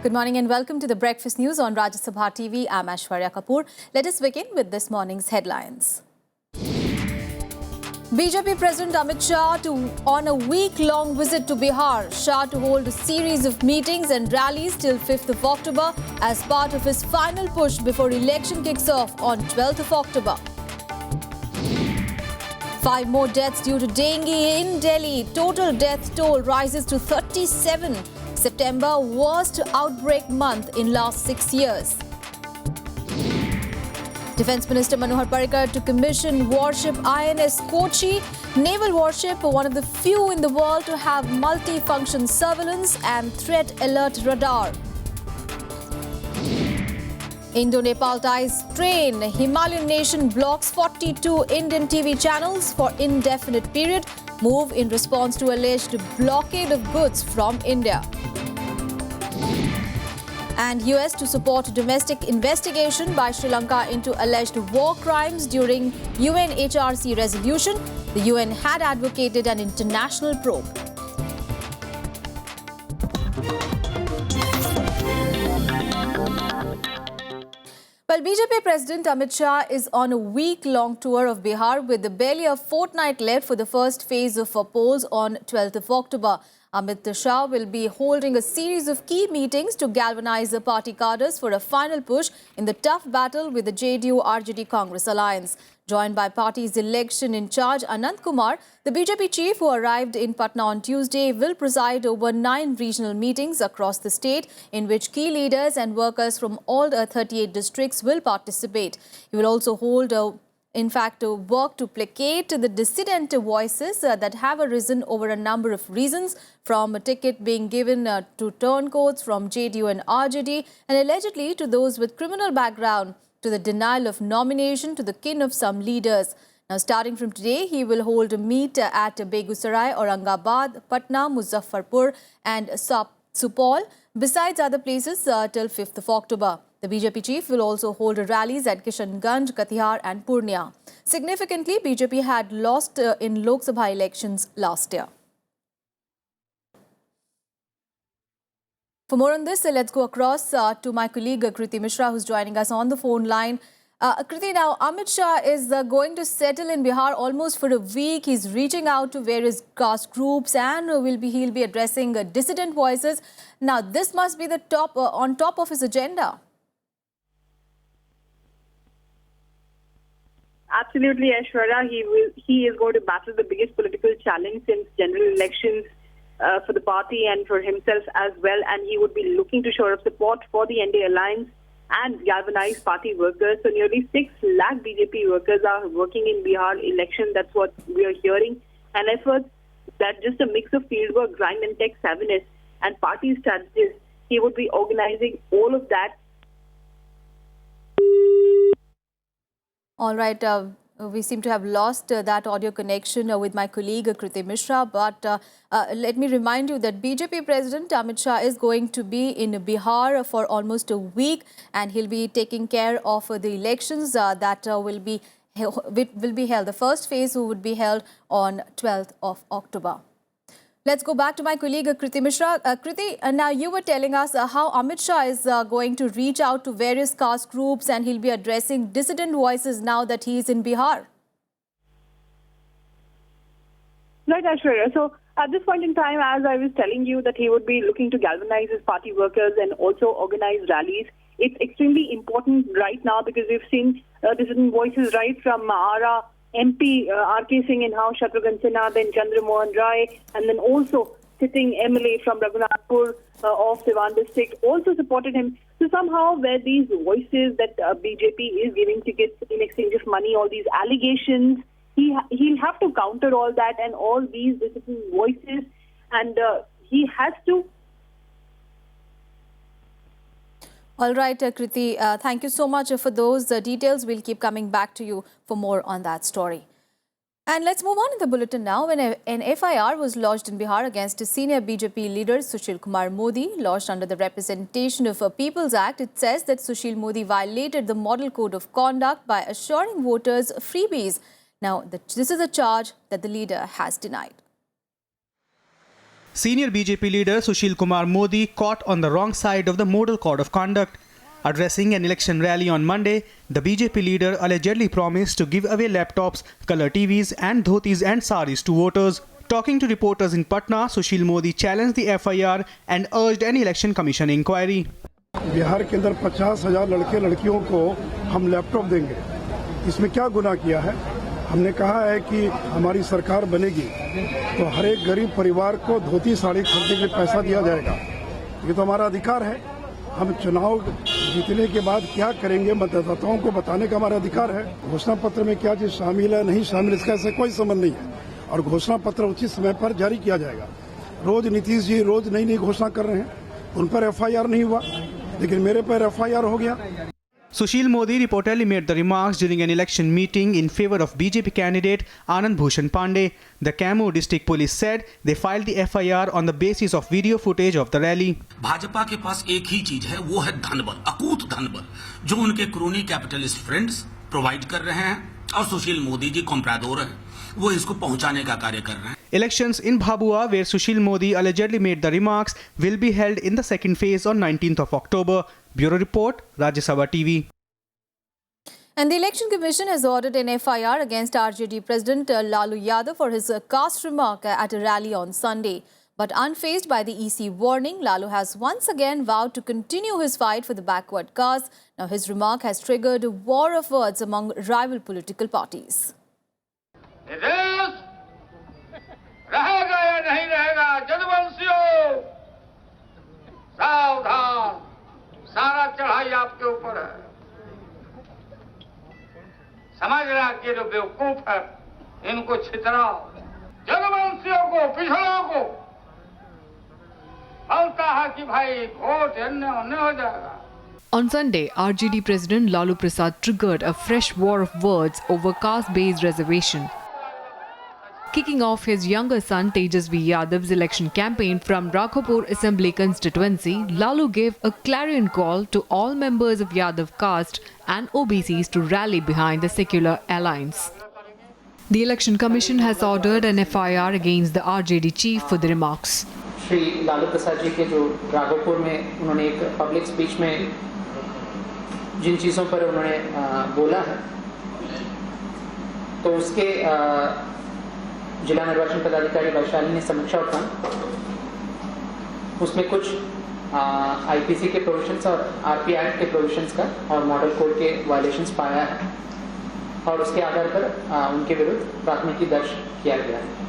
Good morning and welcome to the Breakfast News on Rajya Sabha TV. I'm Aishwarya Kapoor. Let us begin with this morning's headlines. BJP President Amit Shah on a week-long visit to Bihar. Shah to hold a series of meetings and rallies till 5th of October as part of his final push before election kicks off on 12th of October. 5 more deaths due to dengue in Delhi. Total death toll rises to 37. September worst outbreak month in last 6 years. Defence Minister Manohar Parrikar to commission warship INS Kochi. Naval warship, one of the few in the world to have multi-function surveillance and threat alert radar. Indo-Nepal ties strain. Himalayan nation blocks 42 Indian TV channels for indefinite period. Move in response to alleged blockade of goods from India. And US to support domestic investigation by Sri Lanka into alleged war crimes during UNHRC resolution. The UN had advocated an international probe. Well, BJP President Amit Shah is on a week-long tour of Bihar with barely a fortnight left for the first phase of polls on 12th of October. Amit Shah will be holding a series of key meetings to galvanize the party cadres for a final push in the tough battle with the JDU-RJD Congress alliance. Joined by party's election in charge Anand Kumar, the BJP chief who arrived in Patna on Tuesday will preside over 9 regional meetings across the state in which key leaders and workers from all the 38 districts will participate. He will also hold work to placate the dissident voices that have arisen over a number of reasons, from a ticket being given to turncoats from JDU and RJD, and allegedly to those with criminal background, to the denial of nomination to the kin of some leaders. Now, starting from today, he will hold a meet at Begusarai, Aurangabad, Patna, Muzaffarpur and Supaul, besides other places till 5th of October. The BJP chief will also hold rallies at Kishanganj, Katihar and Purnia. Significantly, BJP had lost in Lok Sabha elections last year. For more on this, let's go across to my colleague Kriti Mishra, who's joining us on the phone line. Kriti, now Amit Shah is going to settle in Bihar almost for a week. He's reaching out to various caste groups and he'll be addressing dissident voices. Now, this must be the on top of his agenda. Absolutely, Aishwarya. He is going to battle the biggest political challenge since general elections for the party and for himself as well. And he would be looking to shore up support for the NDA alliance and galvanize party workers. So nearly 6 lakh BJP workers are working in Bihar election. That's what we are hearing. And efforts that just a mix of fieldwork, grind and tech savviness and party strategies. He would be organizing all of that. All right, we seem to have lost that audio connection with my colleague Kriti Mishra, but let me remind you that BJP President Amit Shah is going to be in Bihar for almost a week, and he'll be taking care of the elections that will be held. The first phase would be held on 12th of October. Let's go back to my colleague Kriti Mishra. Kriti, now you were telling us how Amit Shah is going to reach out to various caste groups and he'll be addressing dissident voices now that he is in Bihar. Right, Aishwarya. So at this point in time, as I was telling you, that he would be looking to galvanize his party workers and also organize rallies. It's extremely important right now because we've seen dissident voices right from Ara MP R.K. Singh in-house, Shatrughan Sinha, then Chandra Mohan Rai, and then also sitting MLA from Raghunathpur of Siwan district also supported him. So somehow where these voices that BJP is giving tickets in exchange of money, all these allegations, he'll have to counter all that and all these dissident voices, and he has to. All right, Kriti, thank you so much for those details. We'll keep coming back to you for more on that story. And let's move on in the bulletin now. When an FIR was lodged in Bihar against senior BJP leader Sushil Kumar Modi, lodged under the Representation of People's Act, it says that Sushil Modi violated the Model Code of Conduct by assuring voters freebies. Now, this is a charge that the leader has denied. Senior BJP leader Sushil Kumar Modi caught on the wrong side of the model code of conduct. Addressing an election rally on Monday, the BJP leader allegedly promised to give away laptops, color TVs and dhotis and saris to voters. Talking to reporters in Patna, Sushil Modi challenged the FIR and urged an election commission inquiry. Bihar के अंदर 50,000 लड़के लड़कियों को हम laptop देंगे, इसमें क्या गुनाह किया है? हमने कहा है कि हमारी सरकार बनेगी तो हर एक गरीब परिवार को धोती साड़ी खरीदने के लिए पैसा दिया जाएगा। ये तो हमारा अधिकार है। हम चुनाव जीतने के बाद क्या करेंगे मतदाताओं को बताने का हमारा अधिकार है। घोषणा पत्र में क्या चीज शामिल है नहीं शामिल इसका ऐसे कोई संबंध नहीं है और घोषणा पत्र उचित समय पर जारी किया जाएगा। रोज नीतीश जी रोज नई नई घोषणा कर रहे हैं, उन पर FIR नहीं हुआ लेकिन मेरे पर FIR हो गया। Sushil Modi reportedly made the remarks during an election meeting in favor of BJP candidate Anand Bhushan Pandey. The Camu district police said they filed the FIR on the basis of video footage of the rally. Bhajpa के पास एक ही चीज है, वो है धनबल, अकूत धनबल, जो उनके crony capitalist friends provide कर रहे हैं और सुशील मोदी जी कॉम्प्राडोर हैं, वो इसको पहुंचाने का कार्य कर रहे हैं। Elections in Bhabua, where Sushil Modi allegedly made the remarks, will be held in the second phase on 19th of October. Bureau Report, Rajya Sabha TV. And the Election Commission has ordered an FIR against RJD President Lalu Yadav for his caste remark at a rally on Sunday. But unfazed by the EC warning, Lalu has once again vowed to continue his fight for the backward caste. Now his remark has triggered a war of words among rival political parties. रहेगा या नहीं रहेगा, जनवंशियों सावधान, सारा चढ़ाई आपके ऊपर है। समझ रहा कि जो बेवकूफ है इनको छितराओ, जनवंशियों को पिछड़ों को बोलता है कि भाई वोट अन्य हो जाएगा। On Sunday, RJD President Lalu Prasad triggered a fresh war of words over caste-based reservation. Kicking off his younger son Tejasvi Yadav's election campaign from Raghopur Assembly constituency, Lalu gave a clarion call to all members of Yadav caste and OBCs to rally behind the secular alliance. The Election Commission has ordered an FIR against the RJD chief for the remarks. Shri Lalu Prasad ji के जो राघोपुर में उन्होंने एक public speech में जिन चीज़ों पर उन्होंने बोला है, तो उसके जिला निर्वाचन पदाधिकारी वैशाली ने समीक्षा उठाई। उसमें कुछ IPC के प्रोविजंस और RP एक्ट के प्रोविजंस का और मॉडल कोड के वायलेशंस पाया है और उसके आधार पर उनके विरुद्ध प्राथमिकी दर्ज किया गया है।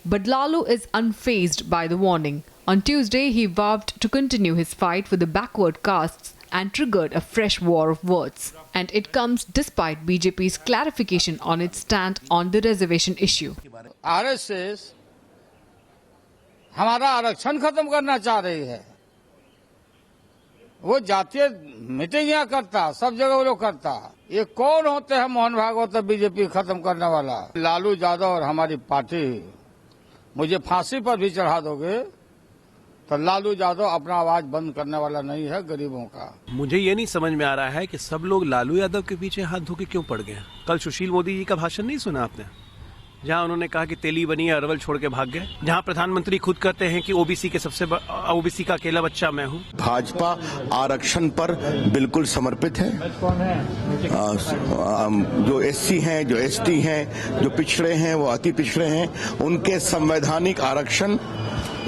But Lalu is unfazed by the warning. On Tuesday, he vowed to continue his fight for the backward castes and triggered a fresh war of words. And it comes despite BJP's clarification on its stand on the reservation issue. RSS हमारा आरक्षण खत्म करना चाह रही है। वो जातीय meeting करता, सब जगह वो लोग करता। ये कौन होते हैं मोहन भागवत बीजेपी खत्म करने वाला? लालू यादव और हमारी पार्टी मुझे फांसी पर भी चढ़ा दोगे तो लालू यादव अपना आवाज बंद करने वाला नहीं है गरीबों का। मुझे ये नहीं समझ में आ रहा है कि सब लोग लालू यादव के पीछे हाथ धो के क्यों पड़ गए। कल सुशील मोदी जी का भाषण नहीं सुना आपने, जहां उन्होंने कहा कि तेली बनी अरवल छोड़ के भाग गए, जहां प्रधानमंत्री खुद कहते हैं कि ओबीसी का अकेला बच्चा मैं हूं। भाजपा आरक्षण पर बिल्कुल समर्पित है। जो SC हैं, जो ST हैं, जो पिछड़े हैं, वो अति पिछड़े हैं, उनके संवैधानिक आरक्षण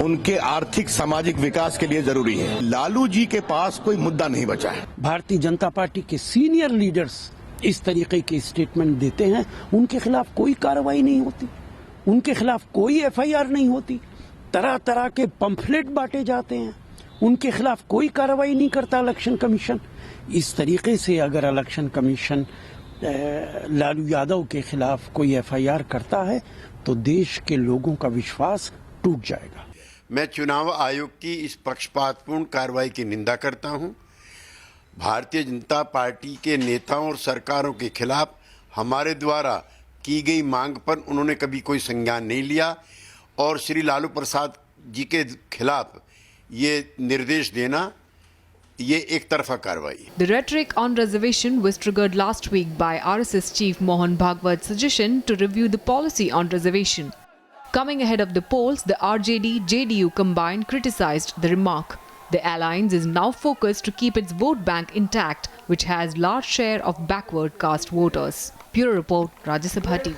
उनके आर्थिक सामाजिक विकास के लिए जरूरी है। लालू जी के पास कोई मुद्दा नहीं बचा है। भारतीय जनता पार्टी के सीनियर लीडर्स इस तरीके के स्टेटमेंट देते हैं, उनके खिलाफ कोई कार्रवाई नहीं होती, उनके खिलाफ कोई FIR नहीं होती, तरह तरह के पंफलेट बांटे जाते हैं, उनके खिलाफ कोई कार्रवाई नहीं करता इलेक्शन कमीशन। इस तरीके से अगर इलेक्शन कमीशन लालू यादव के खिलाफ कोई FIR करता है तो देश के लोगों का विश्वास टूट जाएगा। मैं चुनाव आयोग की इस पक्षपातपूर्ण कार्रवाई की निंदा करता हूं। भारतीय जनता पार्टी के नेताओं और सरकारों के खिलाफ हमारे द्वारा की गई मांग पर उन्होंने कभी कोई संज्ञान नहीं लिया और श्री लालू प्रसाद जी के खिलाफ ये निर्देश देना ये एक तरफा कार्रवाई। The rhetoric on reservation was triggered last week by RSS chief Mohan Bhagwat's suggestion to review the policy on reservation. Coming ahead of the polls, the RJD-JDU combined criticized the remark. The alliance is now focused to keep its vote bank intact, which has large share of backward caste voters. Bureau Report, Rajya Sabha TV.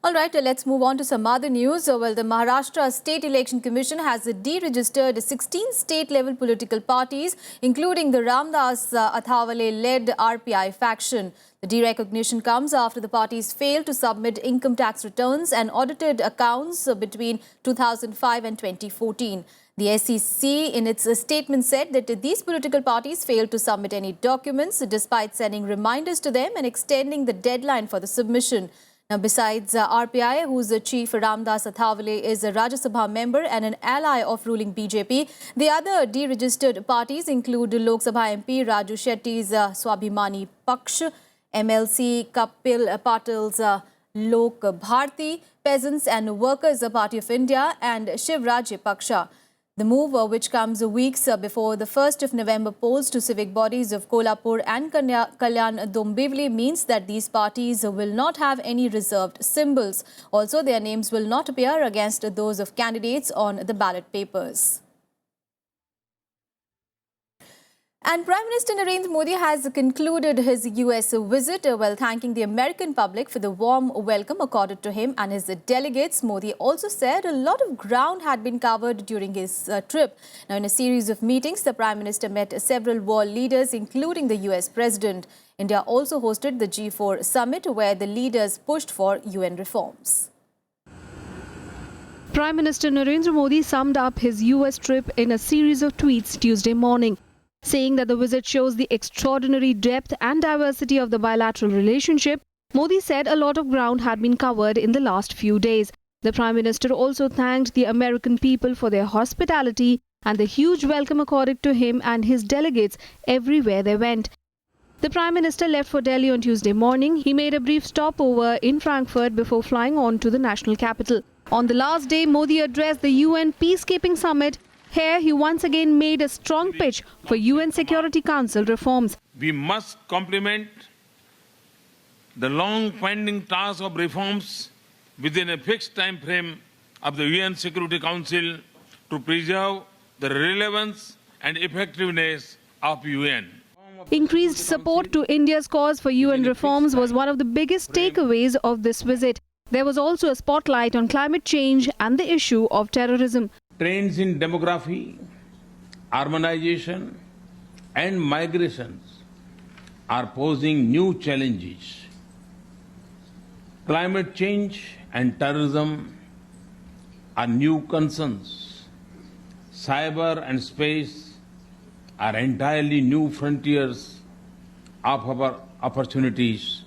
All right, let's move on to some other news. Well, the Maharashtra State Election Commission has deregistered 16 state-level political parties, including the Ramdas Athawale-led RPI faction. The derecognition comes after the parties failed to submit income tax returns and audited accounts between 2005 and 2014. The SEC, in its statement, said that these political parties failed to submit any documents, despite sending reminders to them and extending the deadline for the submission. Now, besides RPI, whose chief Ramdas Athawale is a Rajya Sabha member and an ally of ruling BJP, the other deregistered parties include Lok Sabha MP Raju Shetty's Swabhimani Paksh, MLC Kapil Patil's Lok Bharti, Peasants and Workers Party of India and Shiv Rajya Paksha. The move, which comes weeks before the 1st of November polls to civic bodies of Kolhapur and Kalyan Dombivli, means that these parties will not have any reserved symbols. Also, their names will not appear against those of candidates on the ballot papers. And Prime Minister Narendra Modi has concluded his US visit while thanking the American public for the warm welcome accorded to him and his delegates. Modi also said a lot of ground had been covered during his trip. Now, in a series of meetings, the Prime Minister met several world leaders, including the US President. India also hosted the G4 summit, where the leaders pushed for UN reforms. Prime Minister Narendra Modi summed up his US trip in a series of tweets Tuesday morning, saying that the visit shows the extraordinary depth and diversity of the bilateral relationship. Modi said a lot of ground had been covered in the last few days. The Prime Minister also thanked the American people for their hospitality and the huge welcome accorded to him and his delegates everywhere they went. The Prime Minister left for Delhi on Tuesday morning. He made a brief stopover in Frankfurt before flying on to the national capital. On the last day, Modi addressed the UN Peacekeeping Summit. Here, he once again made a strong pitch for UN Security Council reforms. We must complement the long-pending task of reforms within a fixed time frame of the UN Security Council to preserve the relevance and effectiveness of UN. Increased support to India's cause for UN reforms was one of the biggest takeaways of this visit. There was also a spotlight on climate change and the issue of terrorism. Trends in demography, urbanization and migrations are posing new challenges. Climate change and terrorism are new concerns. Cyber and space are entirely new frontiers of our opportunities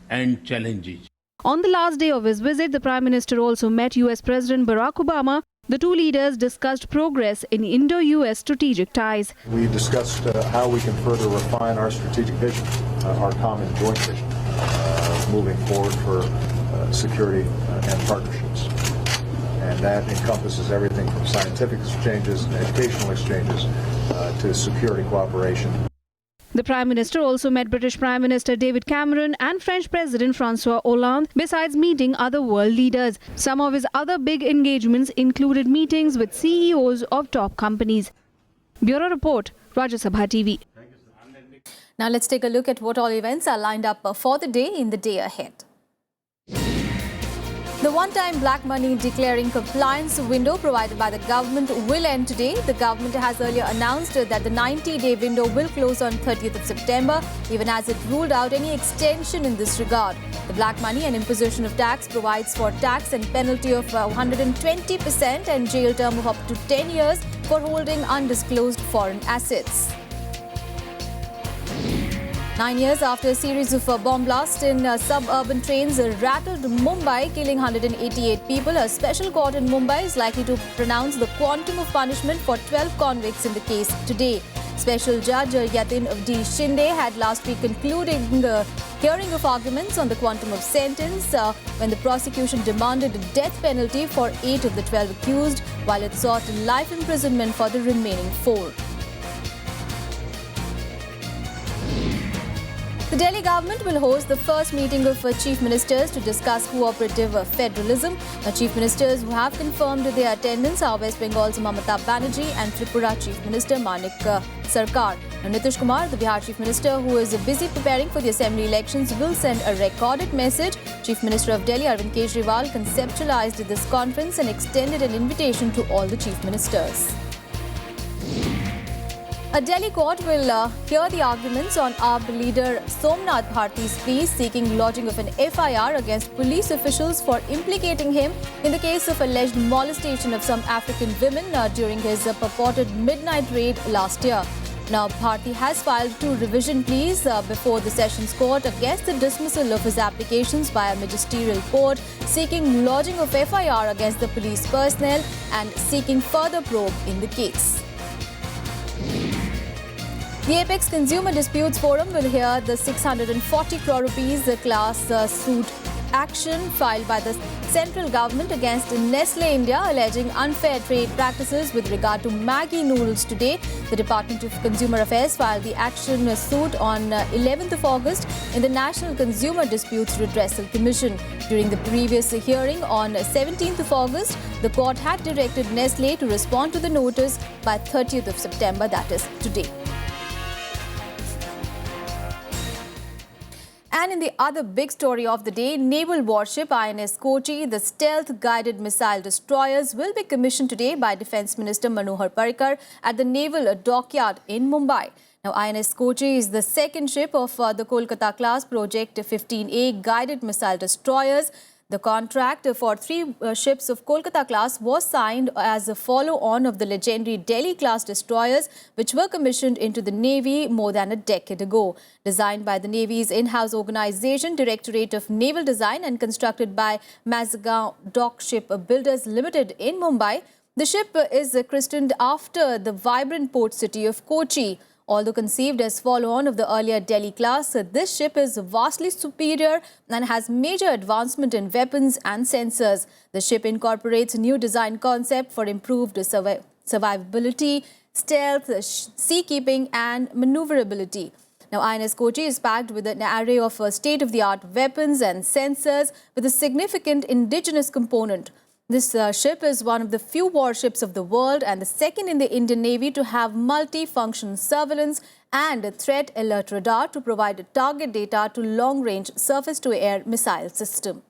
and challenges. On the last day of his visit, the Prime Minister also met US President Barack Obama. The two leaders discussed progress in Indo-US strategic ties. We discussed how we can further refine our strategic vision, our common joint vision, moving forward for security and partnerships. And that encompasses everything from scientific exchanges and educational exchanges to security cooperation. The Prime Minister also met British Prime Minister David Cameron and French President François Hollande, besides meeting other world leaders. Some of his other big engagements included meetings with CEOs of top companies. Bureau Report, Rajya Sabha TV. Now let's take a look at what all events are lined up for the day in the day ahead. The one-time black money declaring compliance window provided by the government will end today. The government has earlier announced that the 90-day window will close on 30th of September, even as it ruled out any extension in this regard. The black money and imposition of tax provides for tax and penalty of 120% and jail term of up to 10 years for holding undisclosed foreign assets. 9 years after a series of bomb blasts in suburban trains rattled Mumbai, killing 188 people, a special court in Mumbai is likely to pronounce the quantum of punishment for 12 convicts in the case today. Special Judge Yatin D. Shinde had last week concluded the hearing of arguments on the quantum of sentence when the prosecution demanded a death penalty for 8 of the 12 accused, while it sought life imprisonment for the remaining 4. The Delhi government will host the first meeting of chief ministers to discuss cooperative federalism. The chief ministers who have confirmed their attendance are West Bengal's Mamata Banerjee and Tripura Chief Minister Manik Sarkar. Now, Nitish Kumar, the Bihar Chief Minister, who is busy preparing for the assembly elections, will send a recorded message. Chief Minister of Delhi, Arvind Kejriwal, conceptualized this conference and extended an invitation to all the chief ministers. A Delhi court will hear the arguments on AAP leader Somnath Bharti's plea seeking lodging of an FIR against police officials for implicating him in the case of alleged molestation of some African women during his purported midnight raid last year. Now, Bharti has filed 2 revision pleas before the Sessions Court against the dismissal of his applications by a magisterial court, seeking lodging of FIR against the police personnel and seeking further probe in the case. The Apex Consumer Disputes Forum will hear the 640 crore rupees class suit action filed by the central government against Nestle India alleging unfair trade practices with regard to Maggi noodles today. The Department of Consumer Affairs filed the action suit on 11th of August in the National Consumer Disputes Redressal Commission. During the previous hearing on 17th of August, the court had directed Nestle to respond to the notice by 30th of September, that is today. And in the other big story of the day, naval warship INS Kochi, the stealth-guided missile destroyers, will be commissioned today by Defence Minister Manohar Parrikar at the Naval Dockyard in Mumbai. Now, INS Kochi is the second ship of the Kolkata-class Project 15A guided missile destroyers. The contract for 3 ships of Kolkata-class was signed as a follow-on of the legendary Delhi-class destroyers, which were commissioned into the Navy more than a decade ago. Designed by the Navy's in-house organization, Directorate of Naval Design, and constructed by Mazagon Dock Ship Builders Limited in Mumbai, the ship is christened after the vibrant port city of Kochi. Although conceived as follow-on of the earlier Delhi class, this ship is vastly superior and has major advancement in weapons and sensors. The ship incorporates new design concept for improved survivability, stealth, seakeeping and maneuverability. Now, INS Kochi is packed with an array of state-of-the-art weapons and sensors with a significant indigenous component. This ship is one of the few warships of the world and the second in the Indian Navy to have multi-function surveillance and a threat alert radar to provide target data to long-range surface-to-air missile system.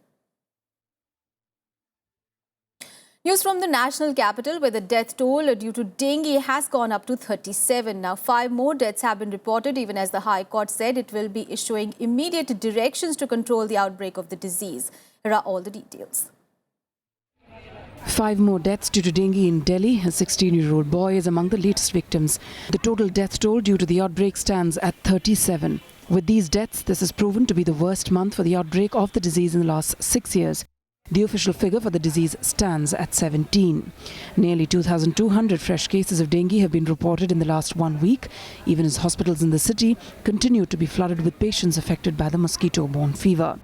News from the national capital, where the death toll due to dengue has gone up to 37. Now, 5 more deaths have been reported, even as the High Court said it will be issuing immediate directions to control the outbreak of the disease. Here are all the details. 5 more deaths due to dengue in Delhi. A 16-year-old boy is among the latest victims. The total death toll due to the outbreak stands at 37. With these deaths, this is proven to be the worst month for the outbreak of the disease in the last 6 years. The official figure for the disease stands at 17. Nearly 2,200 fresh cases of dengue have been reported in the last 1 week, even as hospitals in the city continue to be flooded with patients affected by the mosquito-borne fever.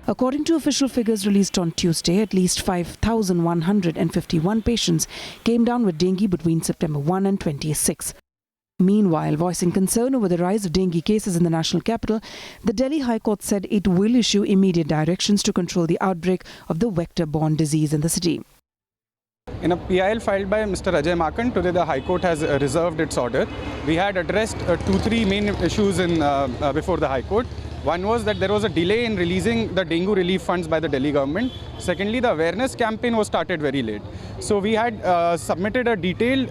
According to official figures released on Tuesday, at least 5,151 patients came down with dengue between September 1 and 26. Meanwhile, voicing concern over the rise of dengue cases in the national capital, the Delhi High Court said it will issue immediate directions to control the outbreak of the vector-borne disease in the city. In a PIL filed by Mr. Ajay Makan, today the High Court has reserved its order. We had addressed 2-3 main issues before the High Court. One was that there was a delay in releasing the dengue relief funds by the Delhi government. Secondly, the awareness campaign was started very late. So we had submitted a detailed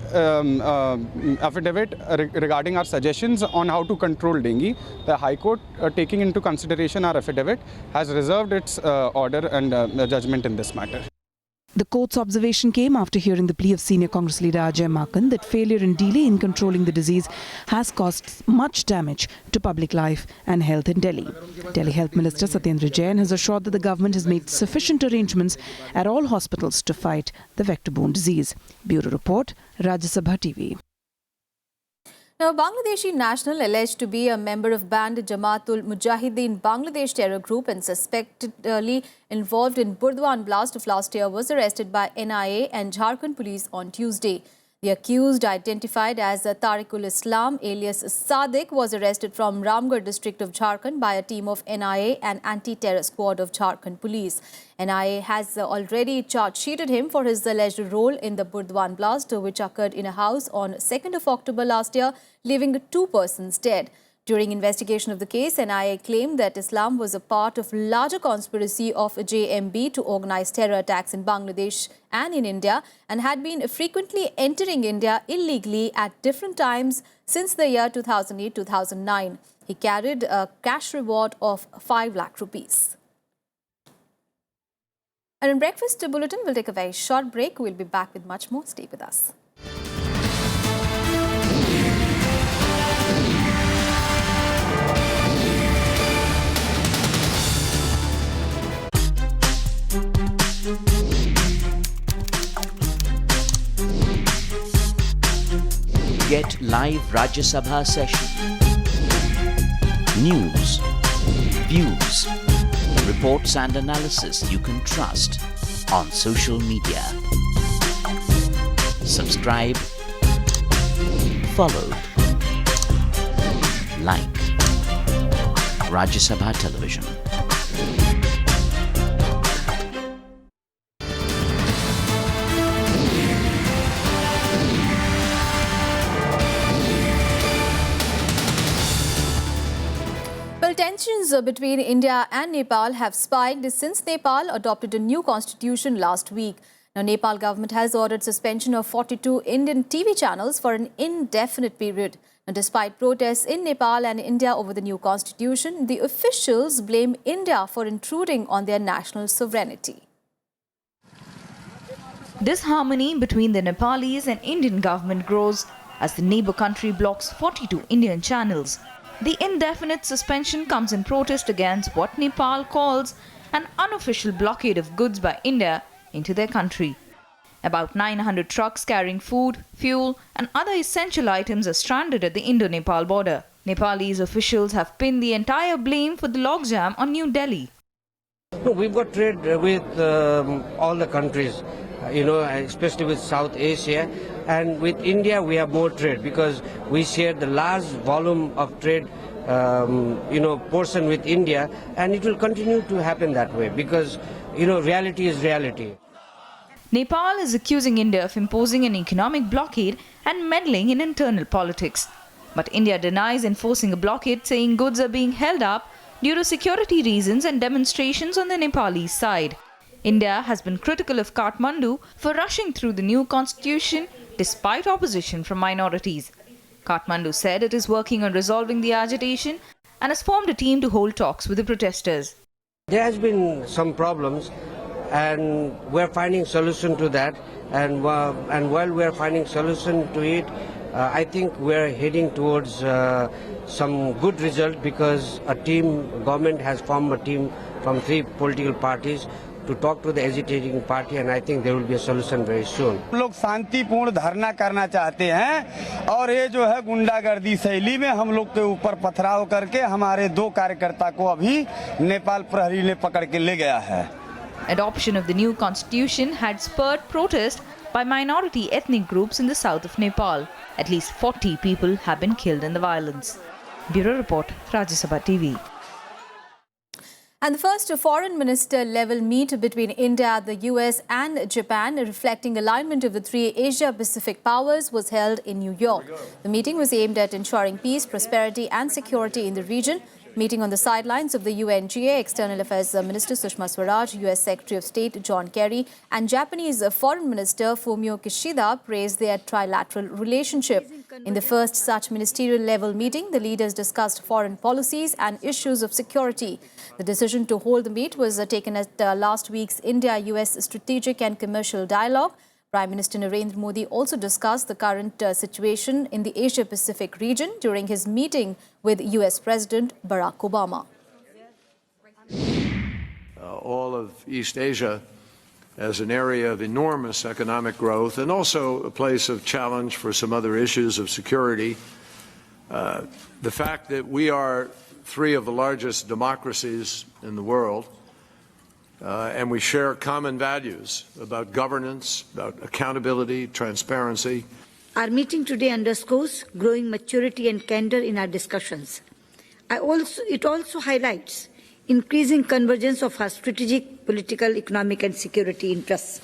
affidavit regarding our suggestions on how to control dengue. The High Court, taking into consideration our affidavit, has reserved its order and judgment in this matter. The court's observation came after hearing the plea of senior Congress leader Ajay Makan that failure and delay in controlling the disease has caused much damage to public life and health in Delhi. Delhi Health Minister Satyendra Jain has assured that the government has made sufficient arrangements at all hospitals to fight the vector-borne disease. Bureau Report, Rajya Sabha TV. Now, a Bangladeshi national alleged to be a member of banned Jamaatul Mujahideen Bangladesh terror group and suspectedly involved in Burdwan blast of last year was arrested by NIA and Jharkhand police on Tuesday. The accused, identified as Tariqul Islam alias Sadiq, was arrested from Ramgarh district of Jharkhand by a team of NIA and Anti-Terror Squad of Jharkhand Police. NIA has already charge-sheeted him for his alleged role in the Burdwan blast, which occurred in a house on 2nd of October last year, leaving 2 persons dead. During investigation of the case, NIA claimed that Islam was a part of larger conspiracy of JMB to organize terror attacks in Bangladesh and in India, and had been frequently entering India illegally at different times since the year 2008-2009. He carried a cash reward of 5 lakh rupees. And in Breakfast Bulletin, we'll take a very short break. We'll be back with much more. Stay with us. Get live Rajya Sabha session, news, views, reports and analysis you can trust on social media. Subscribe, follow, like Rajya Sabha Television. Tensions between India and Nepal have spiked since Nepal adopted a new constitution last week. Now, Nepal government has ordered suspension of 42 Indian TV channels for an indefinite period. Now, despite protests in Nepal and India over the new constitution, the officials blame India for intruding on their national sovereignty. Disharmony between the Nepalese and Indian government grows as the neighbor country blocks 42 Indian channels. The indefinite suspension comes in protest against what Nepal calls an unofficial blockade of goods by India into their country. About 900 trucks carrying food, fuel and other essential items are stranded at the Indo-Nepal border. Nepalese officials have pinned the entire blame for the logjam on New Delhi. No, we've got trade with all the countries, especially with South Asia. And with India, we have more trade because we share the large volume of trade, portion with India, and it will continue to happen that way because, reality is reality. Nepal is accusing India of imposing an economic blockade and meddling in internal politics. But India denies enforcing a blockade, saying goods are being held up due to security reasons and demonstrations on the Nepalese side. India has been critical of Kathmandu for rushing through the new constitution despite opposition from minorities. Kathmandu said it is working on resolving the agitation and has formed a team to hold talks with the protesters. There has been some problems and we're finding solution to that. And while we're finding solution to it, I think we're heading towards some good result because government has formed a team from 3 political parties to talk to the agitating party, and I think there will be a solution very soon. हम लोग शांतिपूर्ण धरना करना चाहते हैं और ये जो है गुंडागर्दी शैली में हम लोग के ऊपर पथराव करके हमारे 2 कार्यकर्ता को अभी नेपाल प्रहरी ने पकड़ के ले गया है. Adoption of the new constitution had spurred protest by minority ethnic groups in the south of Nepal. At least 40 people have been killed in the violence. Bureau Report, Rajya Sabha TV. And the first foreign minister level meet between India, the US and Japan, reflecting alignment of the 3 Asia-Pacific powers, was held in New York. The meeting was aimed at ensuring peace, prosperity and security in the region. Meeting on the sidelines of the UNGA, External Affairs Minister Sushma Swaraj, US Secretary of State John Kerry and Japanese Foreign Minister Fumio Kishida praised their trilateral relationship. In the first such ministerial level meeting, the leaders discussed foreign policies and issues of security. The decision to hold the meet was taken at last week's India-US Strategic and Commercial Dialogue. Prime Minister Narendra Modi also discussed the current situation in the Asia-Pacific region during his meeting with US President Barack Obama. All of East Asia as an area of enormous economic growth and also a place of challenge for some other issues of security. The fact that we are 3 of the largest democracies in the world and we share common values about governance, about accountability, transparency, Our meeting today underscores growing maturity and candor in our discussions. It also highlights increasing convergence of our strategic, political, economic and security interests.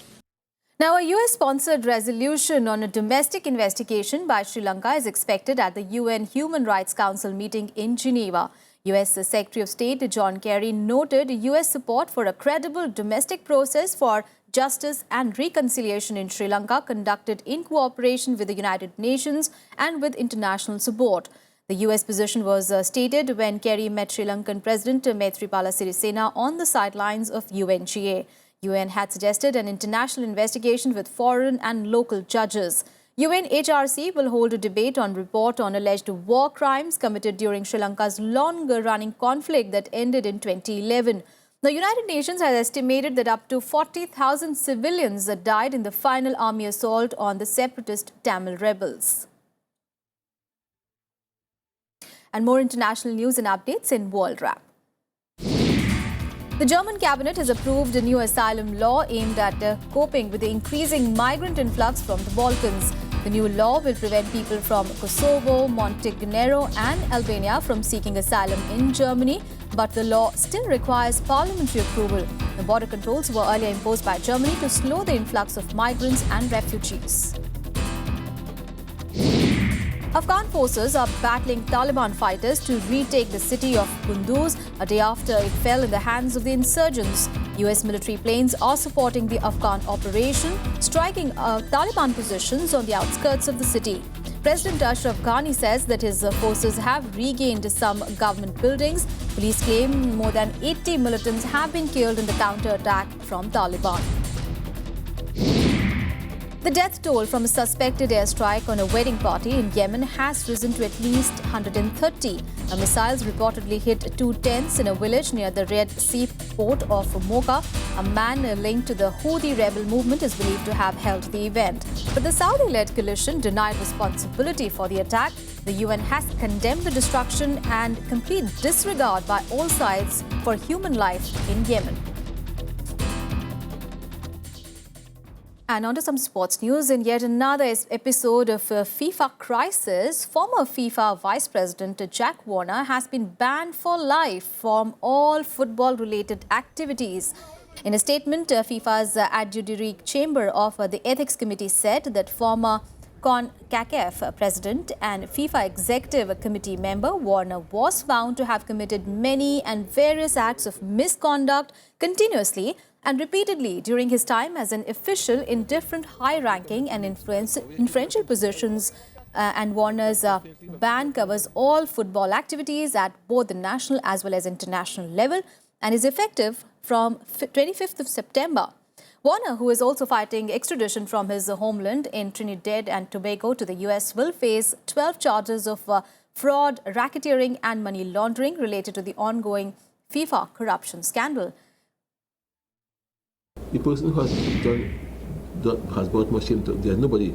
Now, a US-sponsored resolution on a domestic investigation by Sri Lanka is expected at the UN Human Rights Council meeting in Geneva. US Secretary of State John Kerry noted US support for a credible domestic process for justice and reconciliation in Sri Lanka conducted in cooperation with the United Nations and with international support. The US position was stated when Kerry met Sri Lankan President Maithripala Sirisena on the sidelines of UNGA. UN had suggested an international investigation with foreign and local judges. UNHRC will hold a debate on report on alleged war crimes committed during Sri Lanka's longer-running conflict that ended in 2011. The United Nations has estimated that up to 40,000 civilians died in the final army assault on the separatist Tamil rebels. And more international news and updates in World Wrap. The German cabinet has approved a new asylum law aimed at coping with the increasing migrant influx from the Balkans. The new law will prevent people from Kosovo, Montenegro and Albania from seeking asylum in Germany, but the law still requires parliamentary approval. The border controls were earlier imposed by Germany to slow the influx of migrants and refugees. Afghan forces are battling Taliban fighters to retake the city of Kunduz a day after it fell in the hands of the insurgents. US military planes are supporting the Afghan operation, striking Taliban positions on the outskirts of the city. President Ashraf Ghani says that his forces have regained some government buildings. Police claim more than 80 militants have been killed in the counterattack from Taliban. The death toll from a suspected airstrike on a wedding party in Yemen has risen to at least 130. The missiles reportedly hit 2 tents in a village near the Red Sea port of Mocha. A man linked to the Houthi rebel movement is believed to have held the event. But the Saudi-led coalition denied responsibility for the attack. The UN has condemned the destruction and complete disregard by all sides for human life in Yemen. And on to some sports news. In yet another episode of FIFA crisis, former FIFA Vice President Jack Warner has been banned for life from all football-related activities. In a statement, FIFA's adjudicatory chamber of the Ethics Committee said that former CONCACAF president and FIFA executive committee member Warner was found to have committed many and various acts of misconduct continuously and repeatedly during his time as an official in different high-ranking and influential positions. And Warner's ban covers all football activities at both the national as well as international level and is effective from 25th of September. Warner, who is also fighting extradition from his homeland in Trinidad and Tobago to the US, will face 12 charges of fraud, racketeering and money laundering related to the ongoing FIFA corruption scandal. The person who has brought more shame to, there's nobody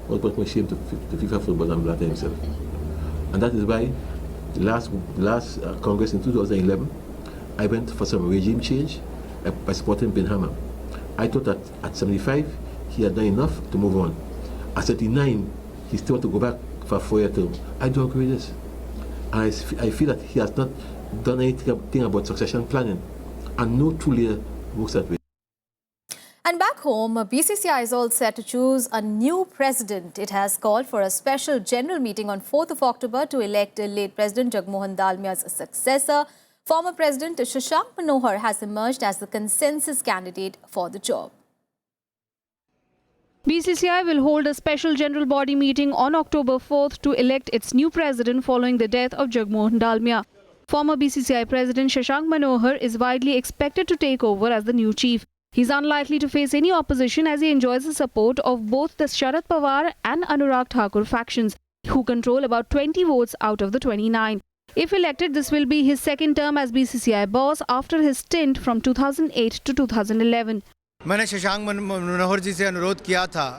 who has brought more shame to FIFA football than Blatter himself. And that is why the last Congress in 2011, I went for some regime change by supporting Bin Hammer. I thought that at 75, he had done enough to move on. At 79, he still want to go back for a 4-year term. I don't agree with this. I feel that he has not done anything about succession planning. And no true leader works that way. And back home, BCCI is all set to choose a new president. It has called for a special general meeting on 4th of October to elect late President Jagmohan Dalmia's successor. Former President Shashank Manohar has emerged as the consensus candidate for the job. BCCI will hold a special general body meeting on October 4th to elect its new president following the death of Jagmohan Dalmia. Former BCCI President Shashank Manohar is widely expected to take over as the new chief. He's unlikely to face any opposition as he enjoys the support of both the Sharad Pawar and Anurag Thakur factions, who control about 20 votes out of the 29. If elected, this will be his second term as BCCI boss after his stint from 2008 to 2011. मैंने शशांक मनोहर जी से अनुरोध किया था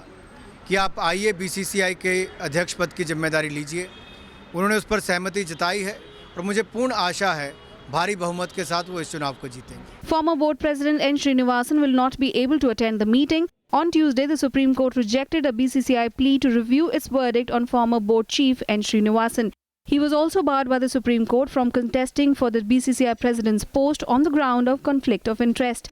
कि आप आइए BCCI के अध्यक्ष पद की जिम्मेदारी लीजिए। उन्होंने उस पर सहमति जताई है और मुझे पूर्ण आशा है भारी बहुमत के साथ वो इस चुनाव को जीतेंगे। Former board president N. Srinivasan will not be able to attend the meeting. On Tuesday, the Supreme Court rejected a BCCI plea to review its verdict on former board chief N. Srinivasan. He was also barred by the Supreme Court from contesting for the BCCI president's post on the ground of conflict of interest.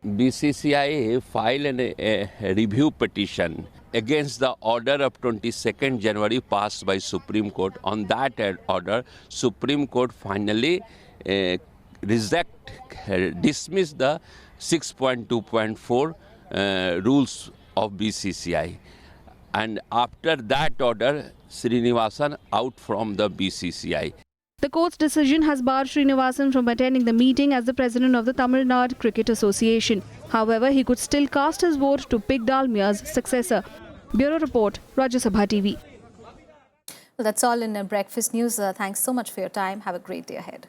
BCCI filed a review petition against the order of 22nd January passed by Supreme Court. On that order, Supreme Court finally dismissed the 6.2.4 rules of BCCI. And after that order, Srinivasan out from the BCCI. The court's decision has barred Srinivasan from attending the meeting as the president of the Tamil Nadu Cricket Association. However, he could still cast his vote to pick Dalmia's successor. Bureau Report, Rajya Sabha TV. Well, that's all in Breakfast News. Thanks so much for your time. Have a great day ahead.